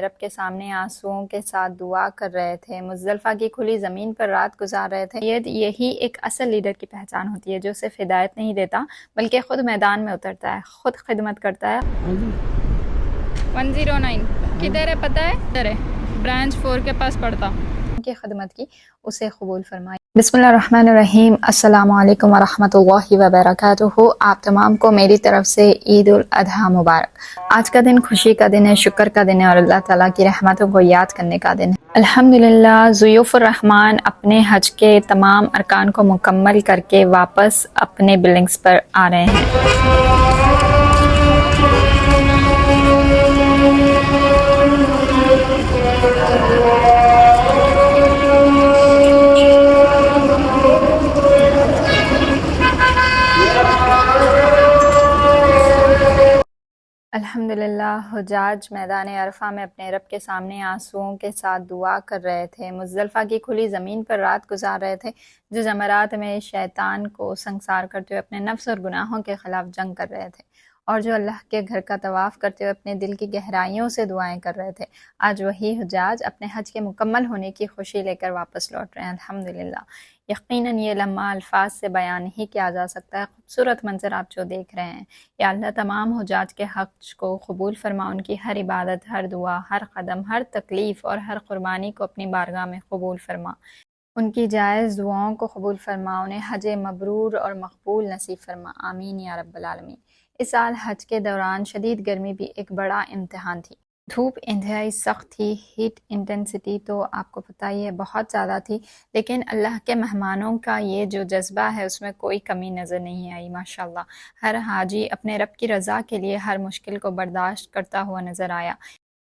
رب کے سامنے آنسوؤں کے ساتھ دعا کر رہے تھے، مزدلفہ کی کھلی زمین پر رات گزار رہے تھے۔ یہی ایک اصل لیڈر کی پہچان ہوتی ہے، جو صرف ہدایت نہیں دیتا بلکہ خود میدان میں اترتا ہے، خود خدمت کرتا ہے۔ 109 کدھر ہے پتہ ہے؟ ادھر ہے، برانچ 4 کے پاس پڑتا کی خدمت کی، اسے قبول فرمائی۔ بسم اللہ الرحمن الرحیم۔ السلام علیکم ورحمۃ اللہ وبرکاتہ۔ آپ تمام کو میری طرف سے عید الاضحیٰ مبارک۔ آج کا دن خوشی کا دن ہے، شکر کا دن ہے اور اللہ تعالیٰ کی رحمتوں کو یاد کرنے کا دن ہے۔ الحمدللہ ضیوف الرحمن اپنے حج کے تمام ارکان کو مکمل کر کے واپس اپنے بلڈنگز پر آ رہے ہیں۔ الحمدللہ حجاج میدان عرفہ میں اپنے رب کے سامنے آنسوؤں کے ساتھ دعا کر رہے تھے، مزدلفہ کی کھلی زمین پر رات گزار رہے تھے، جو جمرات میں شیطان کو سنگسار کرتے ہوئے اپنے نفس اور گناہوں کے خلاف جنگ کر رہے تھے، اور جو اللہ کے گھر کا طواف کرتے ہوئے اپنے دل کی گہرائیوں سے دعائیں کر رہے تھے۔ آج وہی حجاج اپنے حج کے مکمل ہونے کی خوشی لے کر واپس لوٹ رہے ہیں۔ الحمدللہ یقیناً یہ لمحہ الفاظ سے بیان نہیں کیا جا سکتا ہے۔ خوبصورت منظر آپ جو دیکھ رہے ہیں، یا اللہ تمام حجاج کے حج کو قبول فرما، ان کی ہر عبادت، ہر دعا، ہر قدم، ہر تکلیف اور ہر قربانی کو اپنی بارگاہ میں قبول فرما، ان کی جائز دعاؤں کو قبول فرما، انہیں حج مبرور اور مقبول نصیب فرما، آمین یا رب العالمین۔ اس سال حج کے دوران شدید گرمی بھی ایک بڑا امتحان تھی۔ دھوپ انتہائی سخت تھی، ہیٹ انٹینسٹی تو آپ کو پتہ ہی ہے بہت زیادہ تھی، لیکن اللہ کے مہمانوں کا یہ جو جذبہ ہے اس میں کوئی کمی نظر نہیں آئی۔ ماشاءاللہ ہر حاجی اپنے رب کی رضا کے لیے ہر مشکل کو برداشت کرتا ہوا نظر آیا۔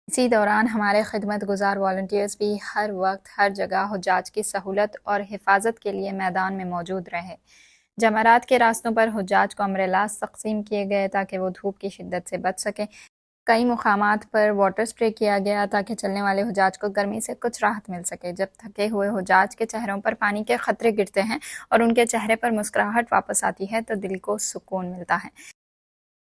اسی دوران ہمارے خدمت گزار والنٹیئرز بھی ہر وقت ہر جگہ حجاج کی سہولت اور حفاظت کے لیے میدان میں موجود رہے۔ جمرات کے راستوں پر حجاج کو امبریلاز تقسیم کیے گئے تاکہ وہ دھوپ کی شدت سے بچ سکیں۔ کئی مقامات پر واٹر سپرے کیا گیا تاکہ چلنے والے حجاج کو گرمی سے کچھ راحت مل سکے۔ جب تھکے ہوئے حجاج کے چہروں پر پانی کے قطرے گرتے ہیں اور ان کے چہرے پر مسکراہٹ واپس آتی ہے تو دل کو سکون ملتا ہے۔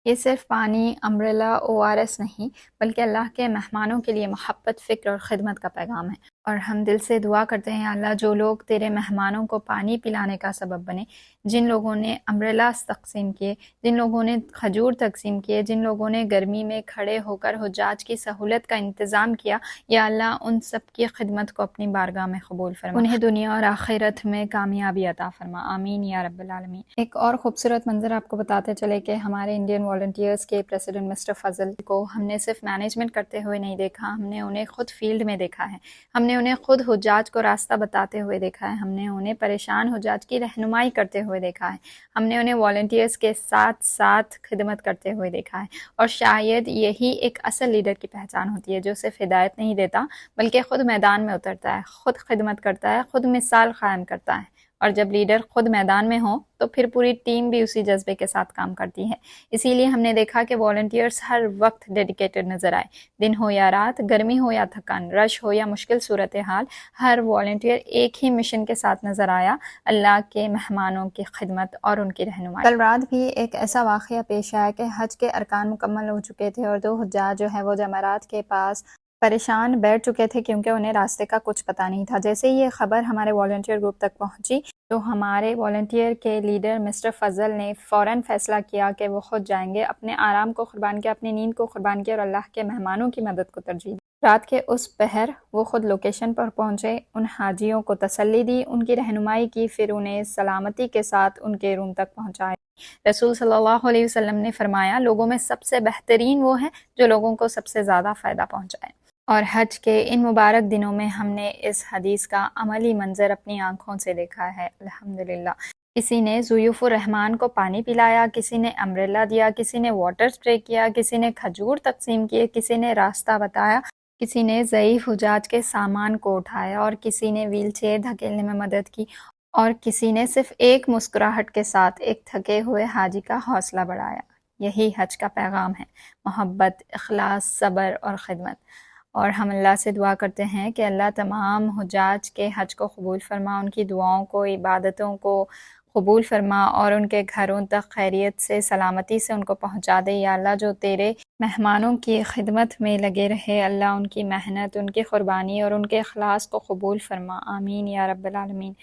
یہ صرف پانی، امبریلا، ORS نہیں بلکہ اللہ کے مہمانوں کے لیے محبت، فکر اور خدمت کا پیغام ہے، اور ہم دل سے دعا کرتے ہیں اللہ جو لوگ تیرے مہمانوں کو پانی پلانے کا سبب بنے، جن لوگوں نے امبریلاز تقسیم کیے، جن لوگوں نے کھجور تقسیم کیے، جن لوگوں نے گرمی میں کھڑے ہو کر حجاج کی سہولت کا انتظام کیا، یا اللہ ان سب کی خدمت کو اپنی بارگاہ میں قبول فرما، انہیں دنیا اور آخرت میں کامیابی عطا فرما، آمین یا رب العالمین۔ ایک اور خوبصورت منظر آپ کو بتاتے چلے کہ ہمارے انڈین والنٹیئرز کے پریزیڈنٹ مسٹر فضل کو ہم نے صرف مینجمنٹ کرتے ہوئے نہیں دیکھا، ہم نے انہیں خود فیلڈ میں دیکھا ہے، ہم نے انہیں خود حجاج کو راستہ بتاتے ہوئے دیکھا ہے، ہم نے انہیں پریشان حجاج کی رہنمائی کرتے ہوئے دیکھا ہے، ہم نے انہیں والنٹیئرز کے ساتھ ساتھ خدمت کرتے ہوئے دیکھا ہے، اور شاید یہی ایک اصل لیڈر کی پہچان ہوتی ہے، جو صرف ہدایت نہیں دیتا بلکہ خود میدان میں اترتا ہے، خود خدمت کرتا ہے، خود مثال قائم کرتا ہے، اور جب لیڈر خود میدان میں ہو تو پھر پوری ٹیم بھی اسی جذبے کے ساتھ کام کرتی ہے۔ اسی لیے ہم نے دیکھا کہ والنٹیئرز ہر وقت ڈیڈیکیٹڈ نظر آئے، دن ہو یا رات، گرمی ہو یا تھکان، رش ہو یا مشکل صورتحال، ہر والنٹیئر ایک ہی مشن کے ساتھ نظر آیا، اللہ کے مہمانوں کی خدمت اور ان کی رہنمائی۔ کل رات بھی ایک ایسا واقعہ پیش آیا کہ حج کے ارکان مکمل ہو چکے تھے اور 2 حجاج جو ہے وہ جمرات کے پاس پریشان بیٹھ چکے تھے کیونکہ انہیں راستے کا کچھ پتہ نہیں تھا۔ جیسے یہ خبر ہمارے والنٹیئر گروپ تک پہنچی تو ہمارے والنٹیئر کے لیڈر مسٹر فضل نے فوراً فیصلہ کیا کہ وہ خود جائیں گے، اپنے آرام کو قربان کیا، اپنی نیند کو قربان کیا اور اللہ کے مہمانوں کی مدد کو ترجیح دی۔ رات کے اس پہر وہ خود لوکیشن پر پہنچے، ان حاجیوں کو تسلی دی، ان کی رہنمائی کی، پھر انہیں سلامتی کے ساتھ ان کے روم تک پہنچائے۔ رسول صلی اللہ علیہ وسلم نے فرمایا، لوگوں میں سب سے بہترین وہ ہے جو لوگوں کو سب سے زیادہ فائدہ پہنچائے، اور حج کے ان مبارک دنوں میں ہم نے اس حدیث کا عملی منظر اپنی آنکھوں سے دیکھا ہے۔ الحمدللہ کسی نے ضیوف الرحمان کو پانی پلایا، کسی نے امبریلا دیا، کسی نے واٹر سپرے کیا، کسی نے کھجور تقسیم کیے، کسی نے راستہ بتایا، کسی نے ضعیف حجاج کے سامان کو اٹھایا، اور کسی نے ویل چیئر دھکیلنے میں مدد کی، اور کسی نے صرف ایک مسکراہٹ کے ساتھ ایک تھکے ہوئے حاجی کا حوصلہ بڑھایا۔ یہی حج کا پیغام ہے، محبت، اخلاص، صبر اور خدمت۔ اور ہم اللہ سے دعا کرتے ہیں کہ اللہ تمام حجاج کے حج کو قبول فرما، ان کی دعاؤں کو، عبادتوں کو قبول فرما اور ان کے گھروں تک خیریت سے سلامتی سے ان کو پہنچا دے۔ یا اللہ جو تیرے مہمانوں کی خدمت میں لگے رہے، اللہ ان کی محنت، ان کی قربانی اور ان کے اخلاص کو قبول فرما، آمین یا رب العالمین۔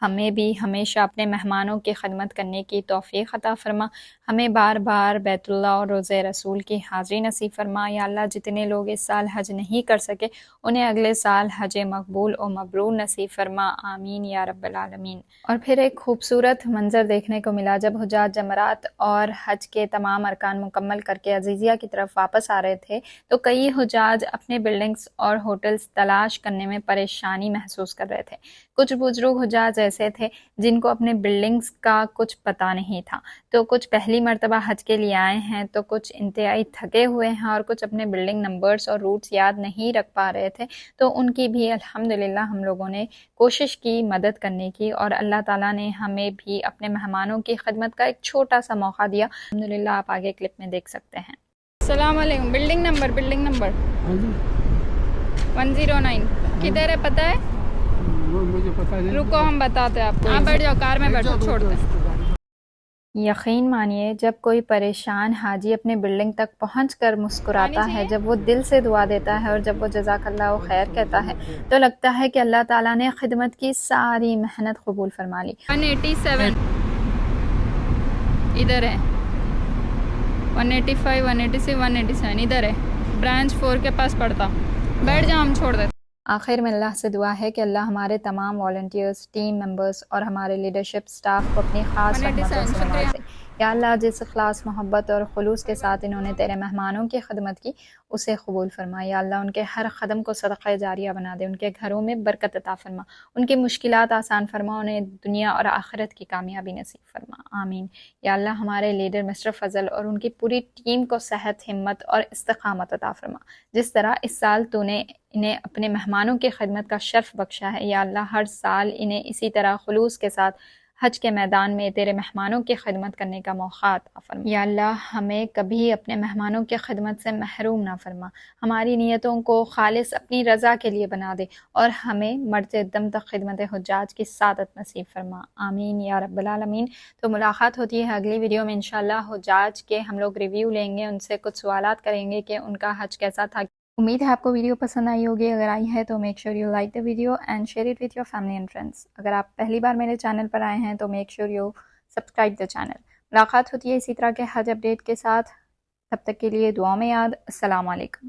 ہمیں بھی ہمیشہ اپنے مہمانوں کی خدمت کرنے کی توفیق عطا فرما، ہمیں بار بار بیت اللہ اور روضہ رسول کی حاضری نصیب فرما۔ یا اللہ جتنے لوگ اس سال حج نہیں کر سکے انہیں اگلے سال حج مقبول و مبرور نصیب فرما، آمین یا رب العالمین۔ اور پھر ایک خوبصورت منظر دیکھنے کو ملا جب حجاج جمرات اور حج کے تمام ارکان مکمل کر کے عزیزیہ کی طرف واپس آ رہے تھے تو کئی حجاج اپنے بلڈنگز اور ہوٹلز تلاش کرنے میں پریشانی محسوس کر رہے تھے۔ کچھ بزرگ حجاج ایسے تھے جن کو اپنے بلڈنگز کا کچھ پتہ نہیں تھا، تو کچھ پہلی مرتبہ حج کے لیے آئے ہیں تو کچھ انتہائی تھکے ہوئے ہیں اور کچھ اپنے بلڈنگ نمبرز اور روٹس یاد نہیں رکھ پا رہے تھے، تو ان کی بھی الحمدللہ ہم لوگوں نے کوشش کی مدد کرنے کی، اور اللہ تعالیٰ نے ہمیں بھی اپنے مہمانوں کی خدمت کا ایک چھوٹا سا موقع دیا۔ الحمدللہ آپ آگے کلپ میں دیکھ سکتے ہیں۔ السلام علیکم۔ بلڈنگ نمبر 109 کدھر ہے پتہ ہے؟ مجھے پتہ نہیں، رکو ہم بتاتے ہیں آپ کو، بیٹھ جاؤ کار میں بیٹھو، چھوڑتے ہیں۔ یقین مانیے جب کوئی پریشان حاجی اپنے بلڈنگ تک پہنچ کر مسکراتا ہے، جب وہ دل سے دعا دیتا ہے اور جب وہ جزاک اللہ خیر کہتا ہے تو لگتا ہے کہ اللہ تعالیٰ نے خدمت کی ساری محنت قبول فرما لی۔ 187 ادھر ہے، 185 186 187 ادھر ہے، برانچ 4 کے پاس پڑتا۔ بیٹھ جاؤ ہم چھوڑ دیتے۔ آخر میں اللہ سے دعا ہے کہ اللہ ہمارے تمام والنٹیئرز، ٹیم ممبرز اور ہمارے لیڈرشپ سٹاف کو اپنی خاص رحمتوں سے نوازے۔ یا اللہ جس اخلاص، محبت اور خلوص کے ساتھ انہوں نے تیرے مہمانوں کی خدمت کی اسے قبول فرما۔ یا اللہ ان کے ہر قدم کو صدقہ جاریہ بنا دے، ان کے گھروں میں برکت عطا فرما، ان کی مشکلات آسان فرما، انہیں دنیا اور آخرت کی کامیابی نصیب فرما، آمین۔ یا اللہ ہمارے لیڈر مسٹر فضل اور ان کی پوری ٹیم کو صحت، ہمت اور استقامت عطا فرما، جس طرح اس سال تو نے انہیں اپنے مہمانوں کی خدمت کا شرف بخشا ہے۔ یا اللہ ہر سال انہیں اسی طرح خلوص کے ساتھ حج کے میدان میں تیرے مہمانوں کی خدمت کرنے کا موقع عطا فرما۔ یا اللہ ہمیں کبھی اپنے مہمانوں کی خدمت سے محروم نہ فرما، ہماری نیتوں کو خالص اپنی رضا کے لیے بنا دے اور ہمیں مرتے دم تک خدمت حجاج کی سعادت نصیب فرما، آمین یا رب العالمین۔ تو ملاقات ہوتی ہے اگلی ویڈیو میں انشاءاللہ۔ حجاج کے ہم لوگ ریویو لیں گے، ان سے کچھ سوالات کریں گے کہ ان کا حج کیسا تھا۔ امید ہے آپ کو ویڈیو پسند آئی ہوگی، اگر آئی ہے تو make sure you like the video and share it with your family and friends. اگر آپ پہلی بار میرے چینل پر آئے ہیں تو make sure you subscribe the channel. ملاقات ہوتی ہے اسی طرح کے حج اپڈیٹ کے ساتھ، تب تک کے لیے دعاؤں میں یاد۔ السلام علیکم۔